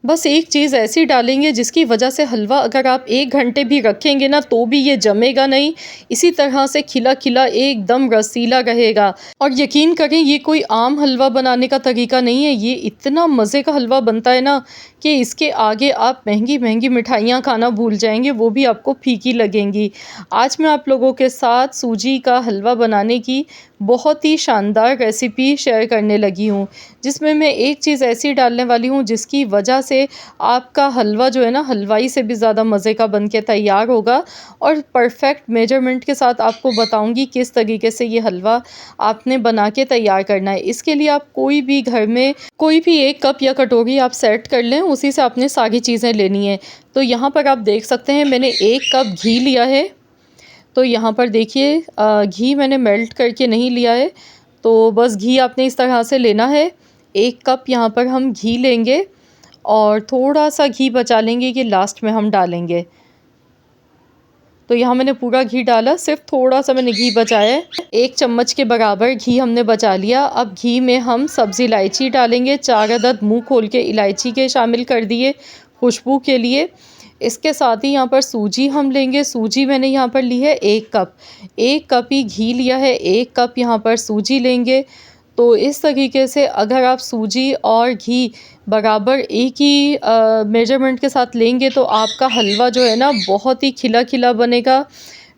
बस एक चीज़ ऐसी डालेंगे जिसकी वजह से हलवा अगर आप 1 घंटे भी रखेंगे ना तो भी ये जमेगा नहीं, इसी तरह से खिला-खिला एकदम रसीला रहेगा। और यकीन करें ये कोई आम हलवा बनाने का तरीका नहीं है, ये इतना मज़े का हलवा बनता है ना कि इसके आगे आप महँगी-महँगी मिठाइयाँ खाना भूल जाएँगे, वो भी आपको फीकी लगेंगी। आज मैं आप लोगों के साथ सूजी का हलवा बनाने की बहुत ही शानदार रेसिपी शेयर करने लगी हूँ, जिसमें मैं एक चीज़ ऐसी डालने वाली हूँ जिसकी वजह से आपका हलवा जो है ना हलवाई से भी ज़्यादा मज़े का बन के तैयार होगा। और परफेक्ट मेजरमेंट के साथ आपको बताऊँगी किस तरीके से ये हलवा आपने बना के तैयार करना है। इसके लिए आप कोई भी घर में कोई भी 1 कप या कटोरी आप सेट कर लें, उसी से आपने सारी चीज़ें लेनी है। तो यहाँ पर आप देख सकते हैं मैंने 1 कप घी लिया है। तो यहाँ पर देखिए घी मैंने मेल्ट करके नहीं लिया है, तो बस घी आपने इस तरह से लेना है। 1 कप यहाँ पर हम घी लेंगे और थोड़ा-सा घी बचा लेंगे कि लास्ट में हम डालेंगे। तो यहाँ मैंने पूरा घी डाला, सिर्फ़ थोड़ा-सा मैंने घी बचाया है। 1 चम्मच के बराबर घी हमने बचा लिया। अब घी में हम सब्ज़ी इलायची डालेंगे, 4 अदद मुँह खोल के इलायची के शामिल कर दिए खुशबू के लिए। इसके साथ ही यहाँ पर सूजी हम लेंगे, सूजी मैंने यहाँ पर ली है 1 कप। 1 कप ही घी लिया है, 1 कप यहाँ पर सूजी लेंगे। तो इस तरीके से अगर आप सूजी और घी बराबर एक ही मेजरमेंट के साथ लेंगे तो आपका हलवा जो है ना बहुत ही खिला-खिला बनेगा,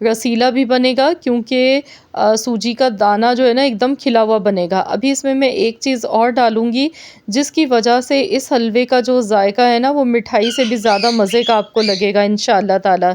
रसीला भी बनेगा क्योंकि सूजी का दाना जो है ना एकदम खिला हुआ बनेगा। अभी इसमें मैं एक चीज़ और डालूँगी जिसकी वजह से इस हलवे का जो जायका है ना वो मिठाई से भी ज़्यादा मज़े का आपको लगेगा इंशाअल्लाह ताला।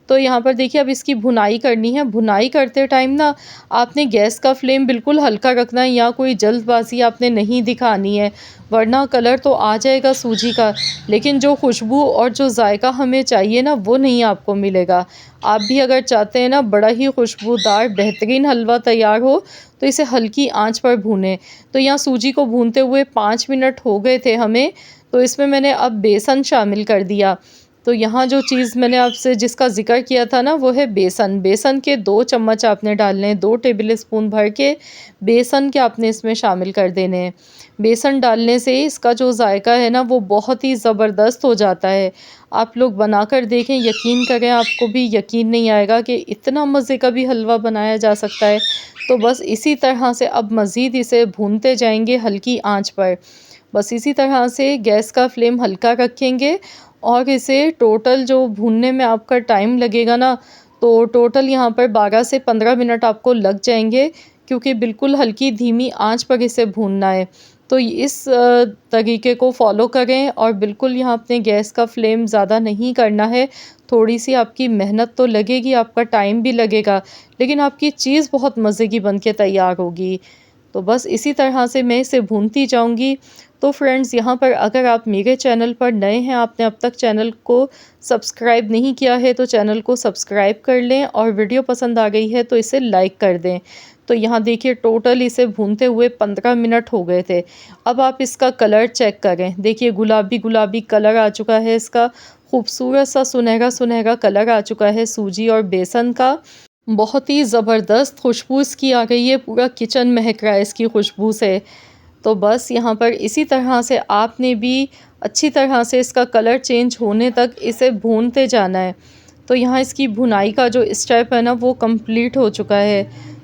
तो यहाँ पर देखिए अब इसकी भुनाई करनी है। भुनाई करते टाइम ना आपने गैस का फ्लेम बिल्कुल हल्का रखना है, या कोई जल्दबाज़ी आपने नहीं दिखानी है, वरना कलर तो आ जाएगा सूजी का, लेकिन जो खुशबू और जो जायका हमें चाहिए ना वो नहीं आपको मिलेगा। आप भी अगर चाहते हैं ना बड़ा ही खुशबूदार बेहतरीन हलवा तैयार हो तो इसे हल्की आंच पर भूनें। तो यहाँ सूजी को भूनते हुए 5 मिनट हो गए थे हमें, तो इसमें मैंने अब बेसन शामिल कर दिया। तो यहाँ जो चीज़ मैंने आपसे जिसका ज़िक्र किया था ना वो है बेसन। बेसन के 2 चम्मच आपने डालने हैं, 2 टेबल स्पून भर के बेसन के आपने इसमें शामिल कर देने हैं। बेसन डालने से इसका जो जायका है ना वो बहुत ही ज़बरदस्त हो जाता है। आप लोग बनाकर देखें, यकीन करें आपको भी यकीन नहीं आएगा कि इतना मज़े का भी हलवा बनाया जा सकता है। तो बस इसी तरह से अब मज़ीद इसे भूनते जाएँगे हल्की आँच पर। बस इसी तरह से गैस का फ्लेम हल्का रखेंगे और इसे टोटल जो भूनने में आपका टाइम लगेगा ना, तो टोटल यहाँ पर 12 से 15 मिनट आपको लग जाएँगे, क्योंकि बिल्कुल हल्की धीमी आंच पर इसे भूनना है। तो इस तरीके को फ़ॉलो करें और बिल्कुल यहाँ अपने गैस का फ्लेम ज़्यादा नहीं करना है। थोड़ी-सी आपकी मेहनत तो लगेगी, आपका टाइम भी लगेगा, लेकिन आपकी चीज़ बहुत मज़े की बन के तैयार होगी। तो बस इसी तरह से मैं इसे भूनती जाऊँगी। तो फ्रेंड्स यहाँ पर अगर आप मेरे चैनल पर नए हैं, आपने अब तक चैनल को सब्सक्राइब नहीं किया है तो चैनल को सब्सक्राइब कर लें, और वीडियो पसंद आ गई है तो इसे लाइक कर दें। तो यहाँ देखिए टोटल इसे भूनते हुए 15 मिनट हो गए थे। अब आप इसका कलर चेक करें, देखिए गुलाबी-गुलाबी कलर आ चुका है इसका, खूबसूरत सा सुनहरा-सुनहरा कलर आ चुका है सूजी और बेसन का। बहुत ही ज़बरदस्त खुशबू इसकी आ गई है, पूरा किचन महक रहा है इसकी खुशबू से। तो बस यहाँ पर इसी तरह से आपने भी अच्छी तरह से इसका कलर चेंज होने तक इसे भूनते जाना है। तो यहाँ इसकी भुनाई का जो स्टेप है ना वो कंप्लीट हो चुका है।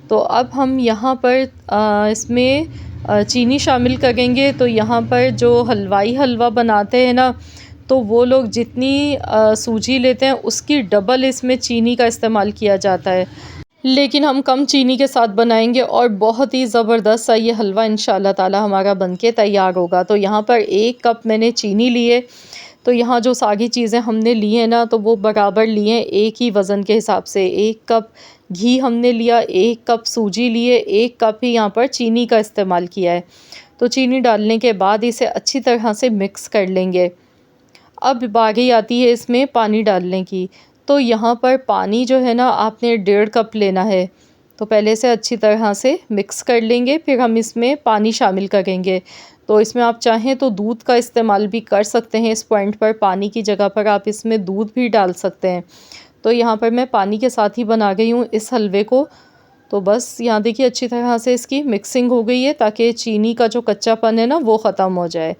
तो अब हम यहाँ पर इसमें चीनी शामिल करेंगे। तो यहाँ पर जो हलवाई हलवा बनाते हैं ना, तो वो लोग जितनी सूजी लेते हैं उसकी डबल इसमें चीनी का इस्तेमाल किया जाता है। लेकिन हम कम चीनी के साथ बनाएंगे और बहुत ही ज़बरदस्त सा ये हलवा इंशाअल्लाह ताला हमारा बनके तैयार होगा। तो यहाँ पर 1 कप मैंने चीनी लिए। तो यहाँ जो सारी चीज़ें हमने ली हैं ना तो वो बराबर लिए हैं, एक ही वज़न के हिसाब से। 1 कप घी हमने लिया, 1 कप सूजी लिए, 1 कप ही यहाँ पर चीनी का इस्तेमाल किया है। तो चीनी डालने के बाद इसे अच्छी तरह से मिक्स कर लेंगे। अब बारी आती है इसमें पानी डालने की। तो यहाँ पर पानी जो है ना आपने 1.5 कप लेना है। तो पहले से अच्छी तरह से मिक्स कर लेंगे, फिर हम इसमें पानी शामिल करेंगे। तो इसमें आप चाहें तो दूध का इस्तेमाल भी कर सकते हैं, इस पॉइंट पर पानी की जगह पर आप इसमें दूध भी डाल सकते हैं। तो यहाँ पर मैं पानी के साथ ही बना गई हूँ इस हलवे को। तो बस यहाँ देखिए अच्छी तरह से इसकी मिक्सिंग हो गई है ताकि चीनी का जो कच्चापन है ना वो ख़त्म हो जाए।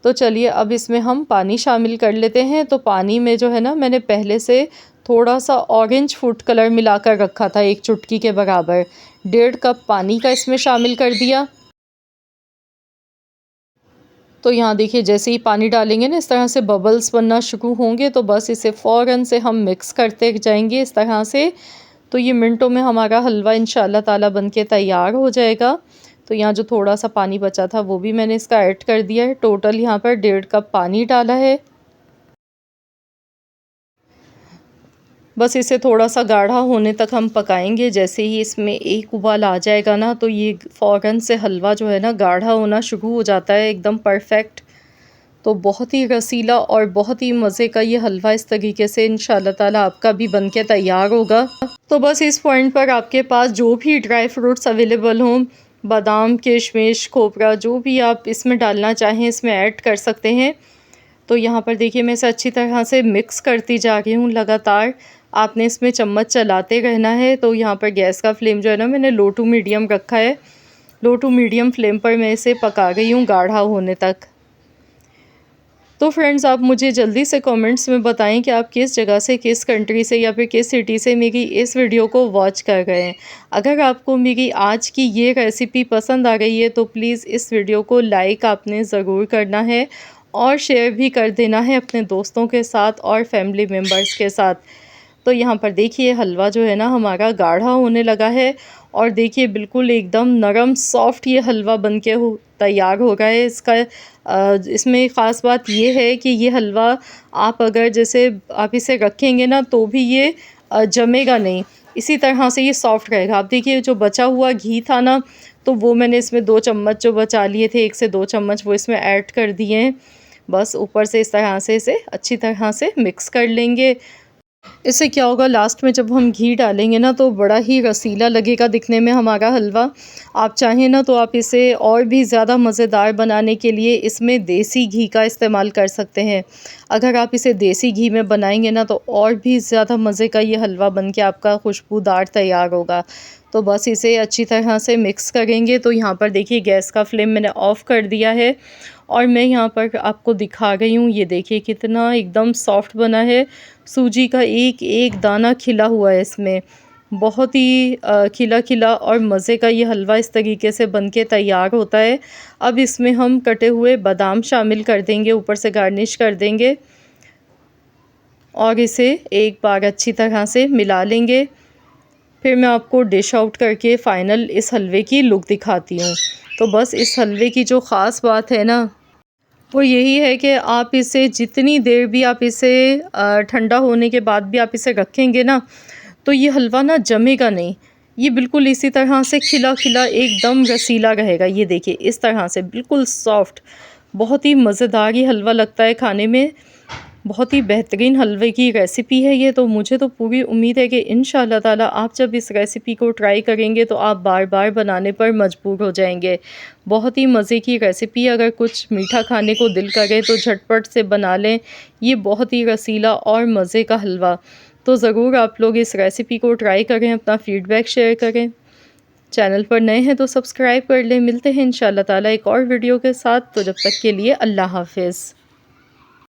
तो चलिए अब इसमें हम पानी शामिल कर लेते हैं। तो पानी में जो है ना, मैंने पहले से थोड़ा सा ऑरेंज फूड कलर मिलाकर रखा था, 1 चुटकी के बराबर। 1.5 कप पानी का इसमें शामिल कर दिया। तो यहाँ देखिए जैसे ही पानी डालेंगे ना, इस तरह से बबल्स बनना शुरू होंगे, तो बस इसे फ़ौरन से हम मिक्स करते जाएंगे इस तरह से। तो ये मिनटों में हमारा हलवा इंशाल्लाह ताला बन के तैयार हो जाएगा। तो यहाँ जो थोड़ा सा पानी बचा था वो भी मैंने इसका ऐड कर दिया है। टोटल यहाँ पर 1.5 कप पानी डाला है। बस इसे थोड़ा सा गाढ़ा होने तक हम पकाएंगे। जैसे ही इसमें एक उबाल आ जाएगा ना, तो ये फ़ौरन से हलवा जो है ना गाढ़ा होना शुरू हो जाता है, एकदम परफेक्ट। तो बहुत ही रसीला और बहुत ही मज़े का ये हलवा इस तरीके से इंशाल्लाह ताला आपका भी बन के तैयार होगा। तो बस इस पॉइंट पर आपके पास जो भी ड्राई फ्रूट्स अवेलेबल हों, बादाम, किशमिश, खोपरा, जो भी आप इसमें डालना चाहें इसमें ऐड कर सकते हैं। तो यहाँ पर देखिए मैं इसे अच्छी तरह से मिक्स करती जा रही हूँ लगातार। आपने इसमें चम्मच चलाते रहना है। तो यहाँ पर गैस का फ्लेम जो है ना, मैंने लो टू मीडियम रखा है। लो टू मीडियम फ्लेम पर मैं इसे पका रही हूँ गाढ़ा होने तक। तो फ्रेंड्स, आप मुझे जल्दी से कमेंट्स में बताएं कि आप किस जगह से, किस कंट्री से या फिर किस सिटी से मेरी इस वीडियो को वॉच कर रहे हैं। अगर आपको मेरी आज की ये रेसिपी पसंद आ गई है तो प्लीज़ इस वीडियो को लाइक आपने ज़रूर करना है और शेयर भी कर देना है अपने दोस्तों के साथ और फैमिली मेम्बर्स के साथ। तो यहाँ पर देखिए हलवा जो है ना हमारा गाढ़ा होने लगा है और देखिए बिल्कुल एकदम नरम सॉफ्ट ये हलवा बन के तैयार हो रहा है। इसमें ख़ास बात ये है कि ये हलवा आप अगर जैसे आप इसे रखेंगे ना तो भी ये जमेगा नहीं, इसी तरह से ये सॉफ्ट रहेगा। आप देखिए जो बचा हुआ घी था ना, तो वो मैंने इसमें 2 चम्मच जो बचा लिए थे, 1 से 2 चम्मच वो इसमें ऐड कर दिए हैं। बस ऊपर से इस तरह से इसे अच्छी तरह से मिक्स कर लेंगे। इससे क्या होगा, लास्ट में जब हम घी डालेंगे ना तो बड़ा ही रसीला लगेगा दिखने में हमारा हलवा। आप चाहें ना तो आप इसे और भी ज़्यादा मज़ेदार बनाने के लिए इसमें देसी घी का इस्तेमाल कर सकते हैं। अगर आप इसे देसी घी में बनाएंगे ना तो और भी ज़्यादा मज़े का ये हलवा बन के आपका खुशबूदार तैयार होगा। तो बस इसे अच्छी तरह से मिक्स करेंगे। तो यहाँ पर देखिए गैस का फ्लेम मैंने ऑफ़ कर दिया है और मैं यहाँ पर आपको दिखा रही हूँ। ये देखिए कितना एकदम सॉफ्ट बना है। सूजी का एक एक दाना खिला हुआ है इसमें। बहुत ही खिला खिला और मज़े का ये हलवा इस तरीके से बन के तैयार होता है। अब इसमें हम कटे हुए बादाम शामिल कर देंगे, ऊपर से गार्निश कर देंगे और इसे एक बार अच्छी तरह से मिला लेंगे। फिर मैं आपको डिश आउट करके फ़ाइनल इस हलवे की लुक दिखाती हूँ। तो बस इस हलवे की जो ख़ास बात है ना, वो यही है कि आप इसे जितनी देर भी आप इसे ठंडा होने के बाद भी आप इसे रखेंगे ना, तो ये हलवा ना जमेगा नहीं। ये बिल्कुल इसी तरह से खिला खिला एकदम रसीला रहेगा। ये देखिए इस तरह से बिल्कुल सॉफ्ट, बहुत ही मज़ेदार ये हलवा लगता है खाने में। बहुत ही बेहतरीन हलवे की रेसिपी है ये। तो मुझे तो पूरी उम्मीद है कि इंशाल्लाह ताला आप जब इस रेसिपी को ट्राई करेंगे तो आप बार बार बनाने पर मजबूर हो जाएंगे। बहुत ही मज़े की रेसिपी। अगर कुछ मीठा खाने को दिल करे तो झटपट से बना लें ये बहुत ही रसीला और मज़े का हलवा। तो ज़रूर आप लोग इस रेसिपी को ट्राई करें, अपना फ़ीडबैक शेयर करें। चैनल पर नए हैं तो सब्सक्राइब कर लें। मिलते हैं इंशाल्लाह ताला एक और वीडियो के साथ। तो जब तक के लिए अल्लाह हाफ़िज़।